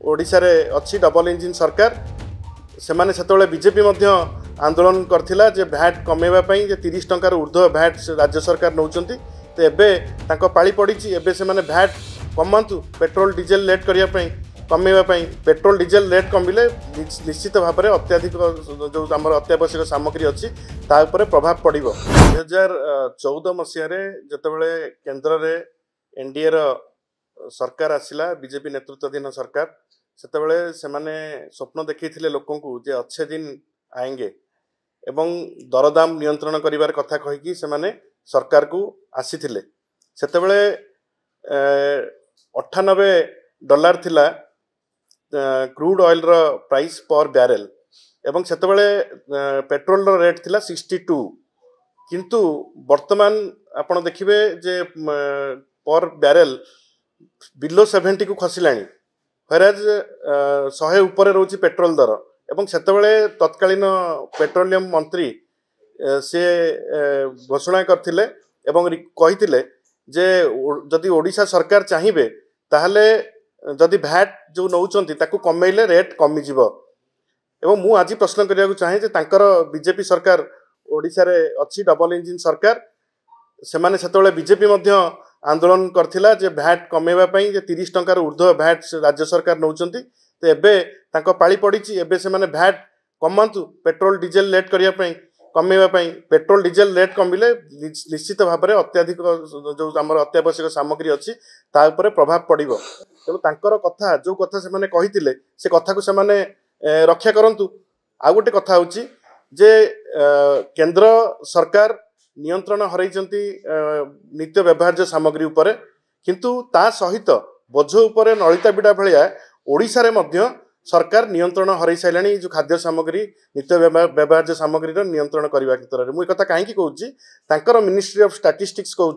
ओडिशा रे अच्छी double engine सरकार से बीजेपी आंदोलन करथिला जे भैट कमेवा पई जे 30 टंकार ऊर्ध्व भैट राज्य सरकार नौचंती तो एबे पाली पड़ी एबे से माने भैट कमांतु पेट्रोल डीजेल रेट करिया पई कमेवा पई पेट्रोल डीजेल रेट कमिले निश्चित भाव में अत्याधिक जो आम अत्यावश्यक सामग्री अच्छी ता उपरे प्रभाव पड़िबो। 2014 मसीह जितेबाला केन्द्र में एनडीए सरकार आसिला बीजेपी नेतृत्वाधीन सरकार सेतेबेले सेमाने स्वप्न देखैथिले लोकंकु जे अच्छे दिन आएंगे एवं दरदाम नियंत्रण करिवार कथा कहिकी सेमाने सरकार को आसीथिले। सेतेबेले $98 थिला क्रूड ऑयल रो प्राइस पर बैरेल एवं सेतेबेले पेट्रोल रो रेट थिला 62 किंतु वर्तमान आपण देखिबे जे पर बैरेल बिलो 70 को खसिलाणी हराज 100 ऊपर रोची पेट्रोल दर एवं सेतेबेले तत्कालीन पेट्रोलियम मंत्री से घोषणा करथिले एवं कहिथिले जे जदि ओडिशा सरकार चाहिए ताहले जदि भैट जो नौचंती ताकू कमेइले रेट कमी जिवो। एवं मु आज प्रश्न करिया चाहे जे तांकर बीजेपी सरकार ओडिशा रे अच्छी डबल इंजिन सरकार सेमाने सेतेबेले बीजेपी आंदोलन करथिला जे भैट कमेवा पई जे 30 टंकार ऊर्ध्व भैट राज्य सरकार नौचंती तो एबे तांको पाली पड़ी एबे से माने भैट कमांतु पेट्रोल डीजेल रेट करिया पई कमेवा पई पेट्रोल डीजेल रेट कमिले निश्चित भाव में अत्याधिक जो आम अत्यावश्यक सामग्री अच्छी ता उपरे प्रभाव पड़िबो। तेणु तांकर कथा जो कथा से माने कहिथिले से कथा को से माने रक्षा करंतु। आ गोटे कथा होची जे केंद्र सरकार नियंत्रण हरैचंती नित्य व्यवहार्य सामग्री उपरे किंतु ता सहित बोझ उपरे नलिता बिड़ा भलिया ओडिशा रे मध्य सरकार नियंत्रण हरई साइलाणी जो खाद्य सामग्री नित्य व्यवहार्य सामग्री नियंत्रण करने क्षेत्र में मुझे कथा कहीं कहूँ मिनिस्ट्री ऑफ स्टैटिस्टिक्स कहूँ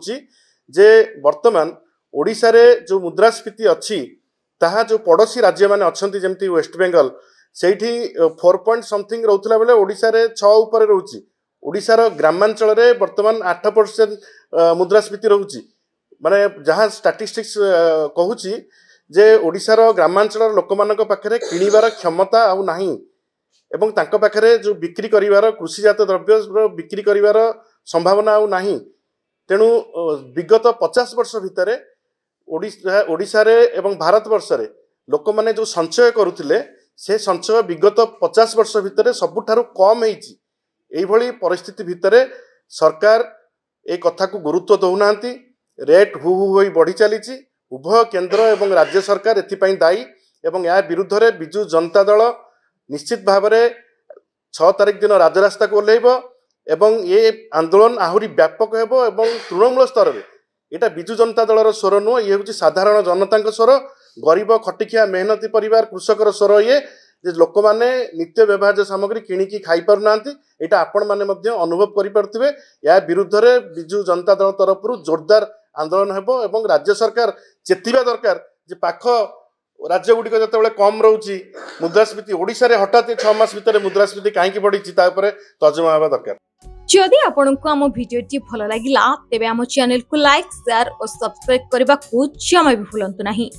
जे वर्तमान ओडिशा रे जो मुद्रास्फीति अच्छी ताहा जो पड़ोसी राज्य मैंने अच्छा जमती वेस्ट बेंगल से 4 पॉइंट समथिंग रोला बेले ओडिशा रे 6 ऊपर रोची ओडिशार ग्रामांचल रे वर्तमान 8% मुद्रास्फीति रोची माने जहाँ स्टैटिस्टिक्स कहूँ जे ओडिशार ग्रामांचल लोक मानक पाखरे किणिबार क्षमता आउ नाही एवं तांको पाखरे जो बिक्री करिवार कृषिजात द्रव्य बिक्री करिवार संभावना आउ नाही। तेणु विगत 50 वर्ष भितर ओडिशा रे एवं भारत वर्ष रे लोक माने जो संचय करुथिले से संचय विगत 50 वर्ष भितर सबुठारु कम हेची। एई भली परिस्थिति भितर सरकार ए कथा को गुरुत्व दउनांती रेट हु हु होई बढ़ी चलीची। उभय केंद्र एवं राज्य सरकार एथिपाई दायी एवं या विरुद्ध रे बिजु जनता दल निश्चित भाव में 6 तारिख दिन राजरास्ता को ओह्लैब एवं ये आंदोलन आहुरी व्यापक हेबो एवं तृणमूल स्तर में यहाँ बिजु जनता दलर स्वर नुह ये हूँ साधारण जनता स्वर गरीब खटिखिया मेहनती परिवार कृषकर स्वर ये लोक मैंने नित्य व्यवहार्य सामग्री किणिकी खाई पार ना यहाँ आपण मैंने अनुभव करें या विरुद्ध रे बिजु जनता दल तरफ जोरदार आंदोलन हेबो एवं राज्य सरकार चेतिबा दरकार जे पाख राज्य गुड़िक जो कम रोची मुद्रास्फीति ओडिशा रे हठात 6 मास भितर मुद्रास्फीति कहीं बढ़ी तर्जमा हवा दरकार। जदि आपंक आम भिडियोटी भल लगा तेब आम चैनल को लाइक शेयर और सब्सक्राइब करने को जमा भी भूलु नहीं।